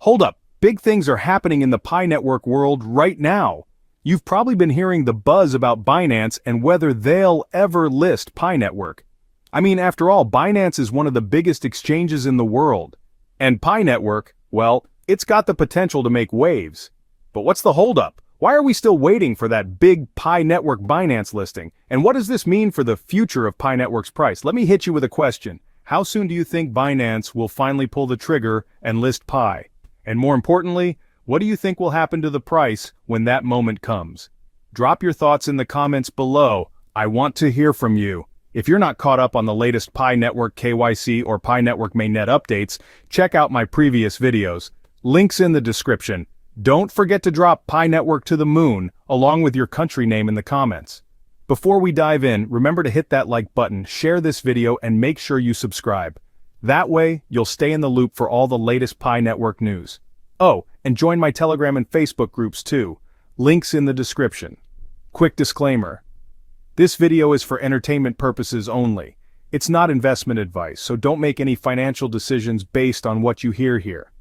Hold up, big things are happening in the Pi Network world right now. You've probably been hearing the buzz about Binance and whether they'll ever list Pi Network. I mean, after all, Binance is one of the biggest exchanges in the world. And Pi Network, well, it's got the potential to make waves. But what's the holdup? Why are we still waiting for that big Pi Network Binance listing? And what does this mean for the future of Pi Network's price? Let me hit you with a question. How soon do you think Binance will finally pull the trigger and list Pi? And more importantly, what do you think will happen to the price when that moment comes? Drop your thoughts in the comments below. I want to hear from you. If you're not caught up on the latest Pi Network KYC or Pi Network Mainnet updates, check out my previous videos. Links in the description. Don't forget to drop Pi Network to the moon, along with your country name in the comments. Before we dive in, remember to hit that like button, share this video, and make sure you subscribe. That way, you'll stay in the loop for all the latest Pi Network news. Oh, and join my Telegram and Facebook groups too. Links in the description. Quick disclaimer. This video is for entertainment purposes only. It's not investment advice, so don't make any financial decisions based on what you hear here.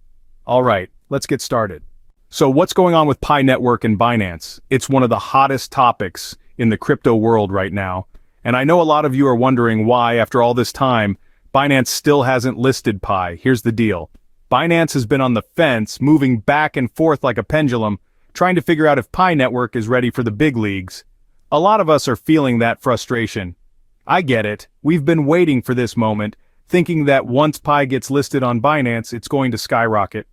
Alright, let's get started. So what's going on with Pi Network and Binance? It's one of the hottest topics in the crypto world right now, and I know a lot of you are wondering why, after all this time, Binance still hasn't listed Pi. Here's the deal. Binance has been on the fence, moving back and forth like a pendulum, trying to figure out if Pi Network is ready for the big leagues. A lot of us are feeling that frustration. I get it. We've been waiting for this moment, thinking that once Pi gets listed on Binance, it's going to skyrocket.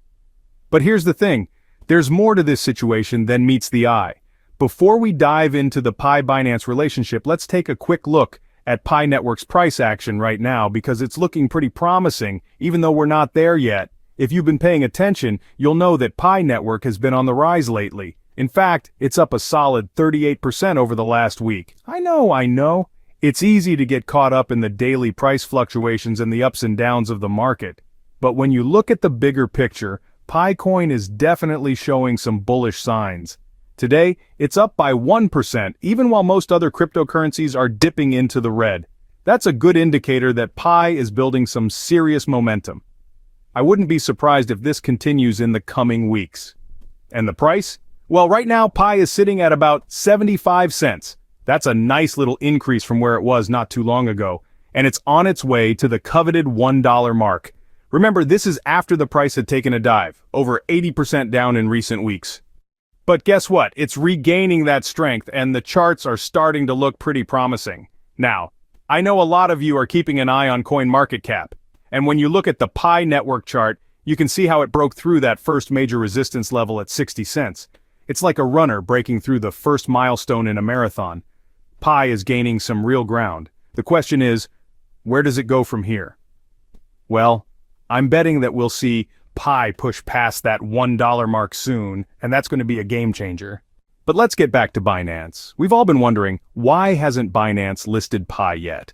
But here's the thing. There's more to this situation than meets the eye. Before we dive into the Pi-Binance relationship, let's take a quick look at Pi Network's price action right now because it's looking pretty promising, even though we're not there yet. If you've been paying attention, you'll know that Pi Network has been on the rise lately. In fact, it's up a solid 38% over the last week. I know. It's easy to get caught up in the daily price fluctuations and the ups and downs of the market. But when you look at the bigger picture, Pi coin is definitely showing some bullish signs. Today, it's up by 1%, even while most other cryptocurrencies are dipping into the red. That's a good indicator that Pi is building some serious momentum. I wouldn't be surprised if this continues in the coming weeks. And the price? Well, right now, Pi is sitting at about 75 cents. That's a nice little increase from where it was not too long ago, and it's on its way to the coveted $1 mark. Remember, this is after the price had taken a dive, over 80% down in recent weeks. But guess what? It's regaining that strength, and the charts are starting to look pretty promising. Now, I know a lot of you are keeping an eye on CoinMarketCap, and when you look at the Pi Network chart, you can see how it broke through that first major resistance level at 60 cents. It's like a runner breaking through the first milestone in a marathon. Pi is gaining some real ground. The question is, where does it go from here? Well, I'm betting that we'll see Pi push past that $1 mark soon, and that's going to be a game changer. But let's get back to Binance. We've all been wondering, why hasn't Binance listed Pi yet?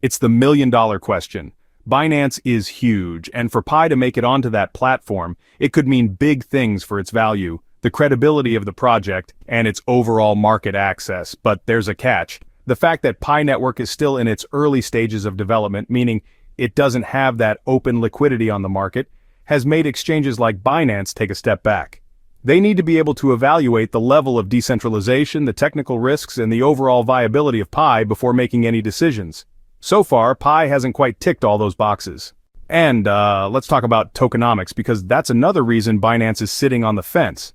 It's the million-dollar question. Binance is huge, and for Pi to make it onto that platform, it could mean big things for its value, the credibility of the project, and its overall market access. But there's a catch. The fact that Pi Network is still in its early stages of development, meaning it doesn't have that open liquidity on the market, has made exchanges like Binance take a step back. They need to be able to evaluate the level of decentralization, the technical risks, and the overall viability of Pi before making any decisions. So far, Pi hasn't quite ticked all those boxes. And let's talk about tokenomics, because that's another reason Binance is sitting on the fence.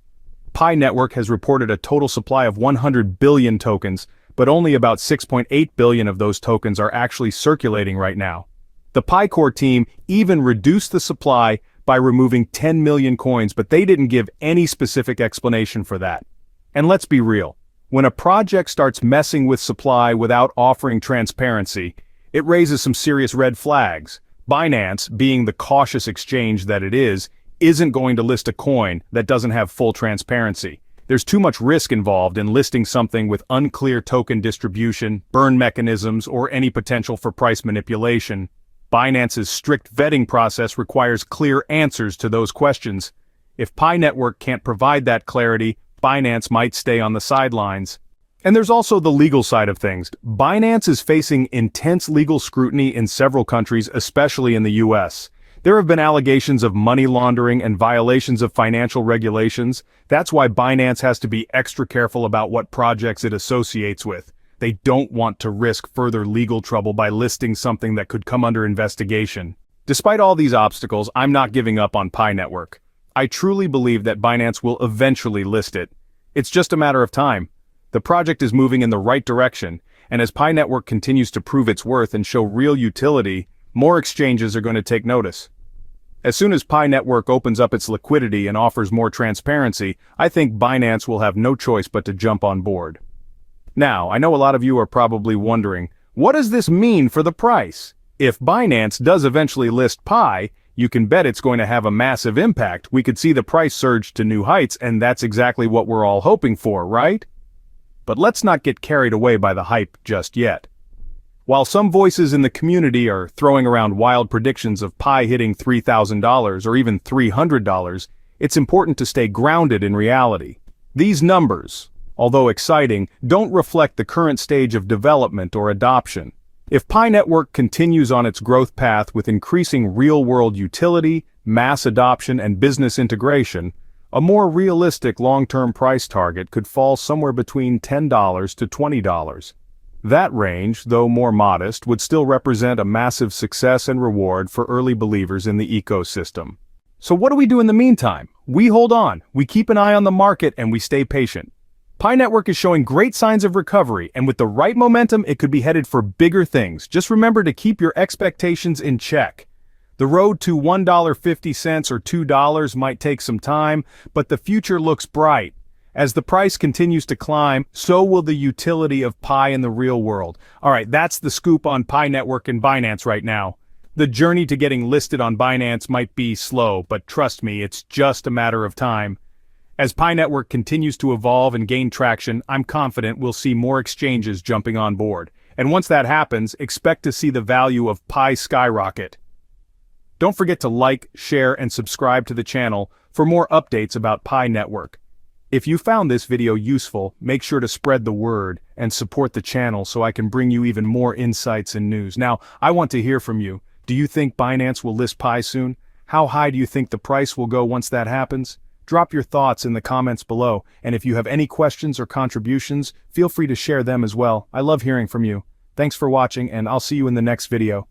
Pi Network has reported a total supply of 100 billion tokens, but only about 6.8 billion of those tokens are actually circulating right now. The Pi Core team even reduced the supply by removing 10 million coins, but they didn't give any specific explanation for that. And let's be real, when a project starts messing with supply without offering transparency, it raises some serious red flags. Binance, being the cautious exchange that it is, isn't going to list a coin that doesn't have full transparency. There's too much risk involved in listing something with unclear token distribution, burn mechanisms, or any potential for price manipulation. Binance's strict vetting process requires clear answers to those questions. If Pi Network can't provide that clarity, Binance might stay on the sidelines. And there's also the legal side of things. Binance is facing intense legal scrutiny in several countries, especially in the US. There have been allegations of money laundering and violations of financial regulations. That's why Binance has to be extra careful about what projects it associates with. They don't want to risk further legal trouble by listing something that could come under investigation. Despite all these obstacles, I'm not giving up on Pi Network. I truly believe that Binance will eventually list it. It's just a matter of time. The project is moving in the right direction, and as Pi Network continues to prove its worth and show real utility, more exchanges are going to take notice. As soon as Pi Network opens up its liquidity and offers more transparency, I think Binance will have no choice but to jump on board. Now, I know a lot of you are probably wondering, what does this mean for the price? If Binance does eventually list Pi, you can bet it's going to have a massive impact. We could see the price surge to new heights, and that's exactly what we're all hoping for, right? But let's not get carried away by the hype just yet. While some voices in the community are throwing around wild predictions of Pi hitting $3,000 or even $300, it's important to stay grounded in reality. These numbers, although exciting, don't reflect the current stage of development or adoption. If Pi Network continues on its growth path with increasing real-world utility, mass adoption, and business integration, a more realistic long-term price target could fall somewhere between $10 to $20. That range, though more modest, would still represent a massive success and reward for early believers in the ecosystem. So what do we do in the meantime? We hold on, we keep an eye on the market, and we stay patient. Pi Network is showing great signs of recovery, and with the right momentum, it could be headed for bigger things. Just remember to keep your expectations in check. The road to $1.50 or $2 might take some time, but the future looks bright. As the price continues to climb, so will the utility of Pi in the real world. Alright, that's the scoop on Pi Network and Binance right now. The journey to getting listed on Binance might be slow, but trust me, it's just a matter of time. As Pi Network continues to evolve and gain traction, I'm confident we'll see more exchanges jumping on board. And once that happens, expect to see the value of Pi skyrocket. Don't forget to like, share, and subscribe to the channel for more updates about Pi Network. If you found this video useful, make sure to spread the word and support the channel so I can bring you even more insights and news. Now, I want to hear from you. Do you think Binance will list Pi soon? How high do you think the price will go once that happens? Drop your thoughts in the comments below, and if you have any questions or contributions, feel free to share them as well. I love hearing from you. Thanks for watching, and I'll see you in the next video.